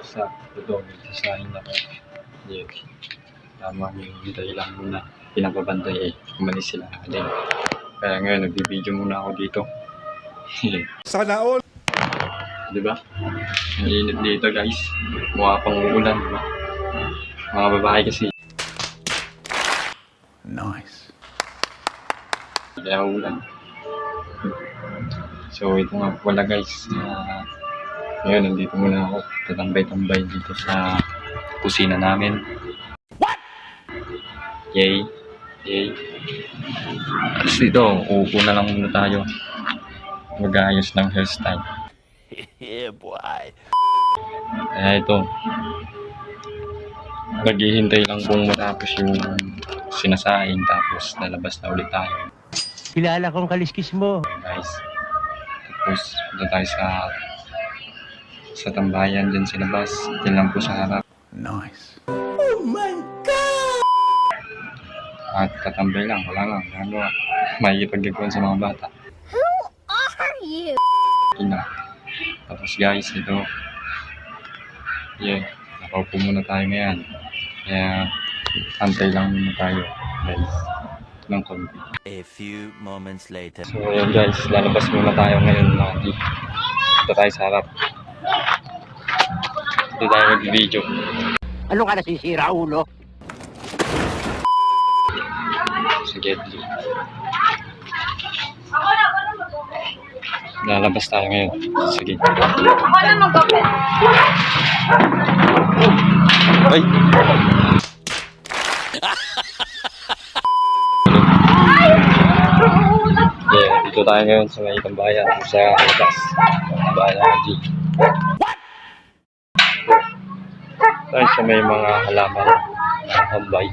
sa doon sa inyo ko. Yes. Tama yung hintay lang muna. Pinapabantay umalis sila din. Kaya ngayon nagbibideo muna ako dito. Sana all. Diba? Ang init dito guys. Mukha pang uulan, diba? Mga babae kasi. Nice. Kaya ulan. So ito nga wala guys. Ngayon nandito muna ako. Tatambay-tambay dito sa kusina namin. What? Yay. Yay. Tapos dito, uupo na lang muna tayo. Mag-aayos ng hairstyle. Yeah, boy. Kaya ito, naghihintay lang kung matapos yung sinasaing tapos lalabas na ulit tayo. Kilala kong kaliskis mo. Okay, guys. Tapos punta tayo sa tambayan dyan sa labas. Dyan lang po sa harap. Nice. Oh my God! At tatambay lang, wala lang. Ano, makikipagdikuan sa mga bata. Who are you? Ina. Tapos guys, ito. Yeah, nakaupo muna tayo ngayon. Kaya, antay lang muna tayo. Guys, ng konti. A few moments later. So, ayan guys, lalabas muna tayo ngayon. Dito tayo sa harap. Dito tayo mag-video. Ano ka nasisira, ulo? Sige. Lalabas tayo ngayon. Sige. Ako na mag-open. Ay! Yeah, dito tayo ngayon sa may tambayan. Sa labas. Tambayan ng G. Tayo sa may mga halaman. Hambay.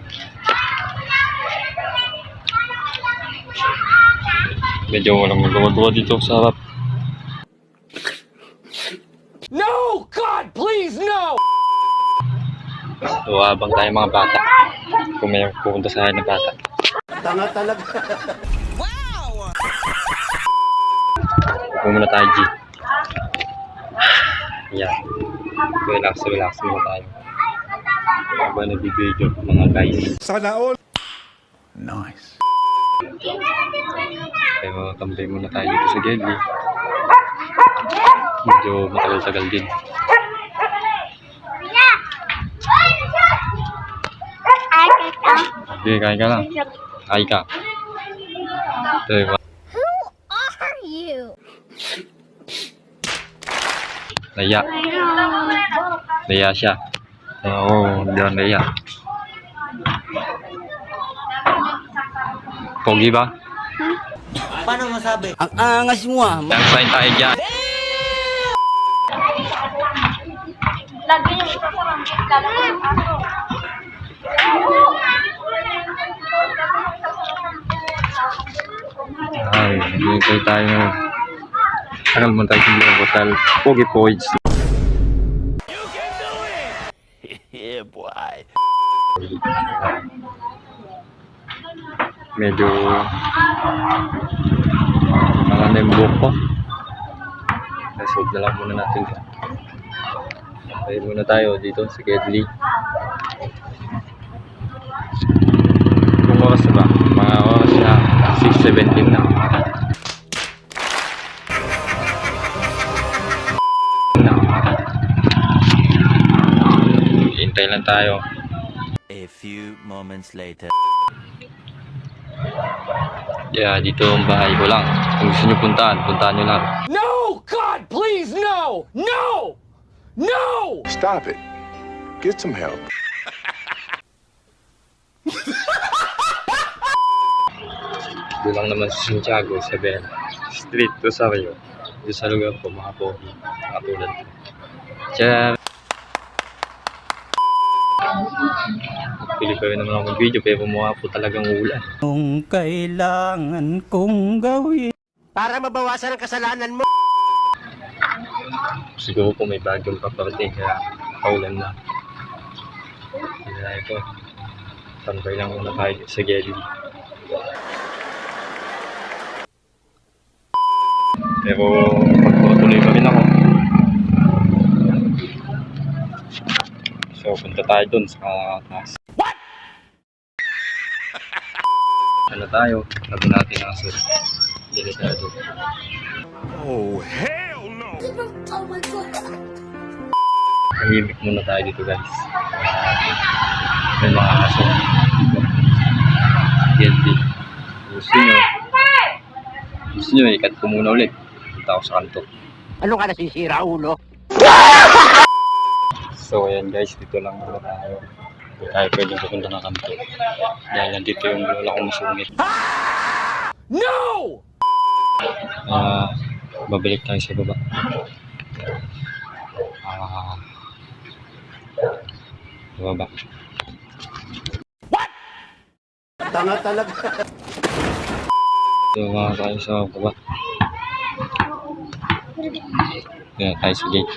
Medyo walang magawa dito sa harap. No! God, please, no! So, habang tayo mga bata. Kung may pupunta sa akin ng bata. Tanga talaga. Upo muna tayo, G. Ayan. Relax muna tayo. Habang nabibidyo mga guys. Sana all. Nice. Pero tambay muna tayo dito sa Gedli. Medyo matagal-tagal din. Okay, kain ka lang. Kain ka. Diba? Who are you? Naya. Naya siya. Oo, hindi ako naya. Pogi ba? Paano masabi? Ang angas mo ah. Yang sign tayo dyan. Lagi yung isa sa rangkit. Lagi yung aso. Ay, nag-iintay tayo. Tagal mo tayo sa hotel. Pogi Poids. Yeah, boy. Medyo mga nembok ko. Nasod na lang muna natin. Tayo muna tayo dito sa Gedli. Kung oras na ba? Mga oras na 6:17 na. Hintay lang tayo. A few moments later. Yeah, dito ang bahay ko lang. Kung gusto nyo puntahan nyo lang. No! God, please, no! No! No! Stop it. Get some help. Doon lang naman sa Santiago, sa Ben Street, Rosario. Dito sa lugar ko, mga pogi, mga tulad. Tiyan! Pili pa rin naman ako mag-video, pero mukha po talagang ulan. Kung kailangan kong gawin. Para mabawasan ang kasalanan mo. Siguro po may bagyong paparating, kaya paulan na. Kaya ito, tambay lang muna tayo sa Gedli. Pero magpapatuloy pa rin ako. So, punta tayo dun sa taas. What? Ano tayo? Sabi natin ang aso. Delikado. Oh, hell no! Oh my God. Tahimik muna tayo dito, guys. May mga aso. Guilty. Gusto nyo, ikat ko muna ulit. Punta ako sa kanto. Ano ka nasisira, ulo? So, ayan guys, dito lang muna tayo. Hindi tayo pwedeng pupunta ng kanto. Dahil nandito yung lola kong masungit. No! Babalik tayo sa baba. Sa baba. Tanga talaga. So, tayo sa baba. Kaya tayo sa gate.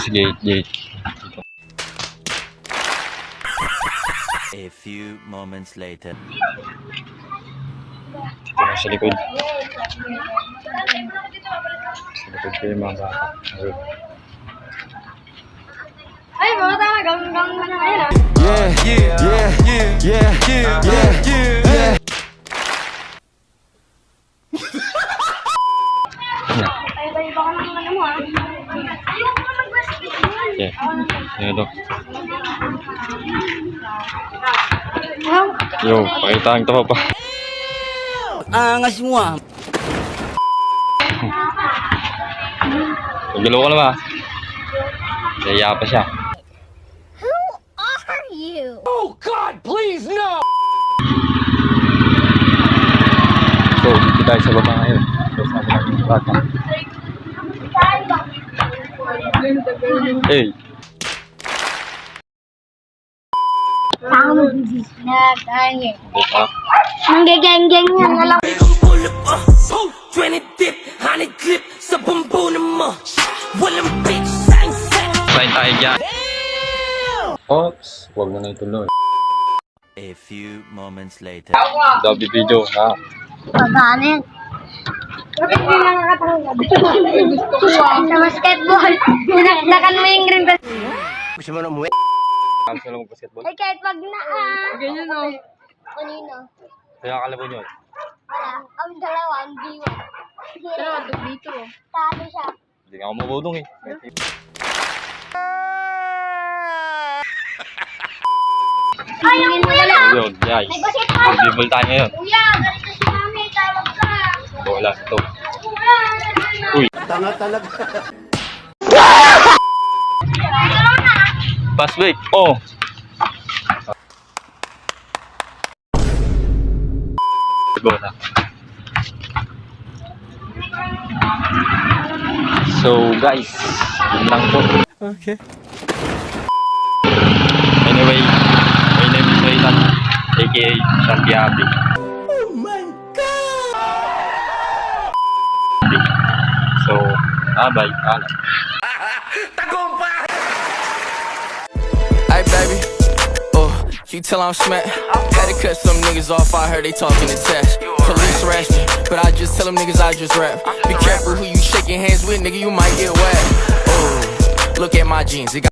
Sa gate. Dito. A few moments later. Dito na sa likod. Sa likod ko yung mga bata. Ayun. Ay, mga tama, gawin na ngayon ah. Yeah. Ay, baka naman ano mo ah. Ayoko na mag-basketball. Yeah. Ayan o. Yo, pakita ang tapa pa. Angas mo ah. Magdalo ko na ba? Naiya pa siya. Are you? Oh God, please no! So, dito tayo sa baba ngayon. So, sabi natin yung bata. Hey! Nagangin. Dito. Nanggageng-geng yan na lang. Pull up, 20 dip, 100 clip sa bumbunan mo. Walang bitch, sang. Sign tayo dyan. Oops! Huwag mo na ituloy. A few moments later. Dobby video, ha? Paganin. Bakit hindi nakakatanggap? Sa basketball. Naknakan mo yung green ball. Gusto mo na umuwi? Cancel mo basketball? Ay, kahit wag na ah. Ganyan o. Kanino? Kaya kalabon yun. Ang dalawa, hindi mo. Dalawa, dito. Talo siya. Hindi nga ako mabudong eh. Ayaw mo yan! Yun, guys. Nagbasketball! Mag-dribble tayo ngayon. Kuya, ganito si mami. Tawag ka. Wala, ito. Kuya, Uy, Tanga talaga. pass break. Oh! Go na. So guys, yun lang po. Okay. Anyway, my name is Raylan, aka Santiago. Oh my God! So, bye. Alam. Hey baby, you tell I'm smack. Had to cut some niggas off, I heard they talking to test. Police arrest me, but I just tell them niggas I just rap. Be careful who you shaking hands with, nigga, you might get wet. Oh, look at my jeans, it got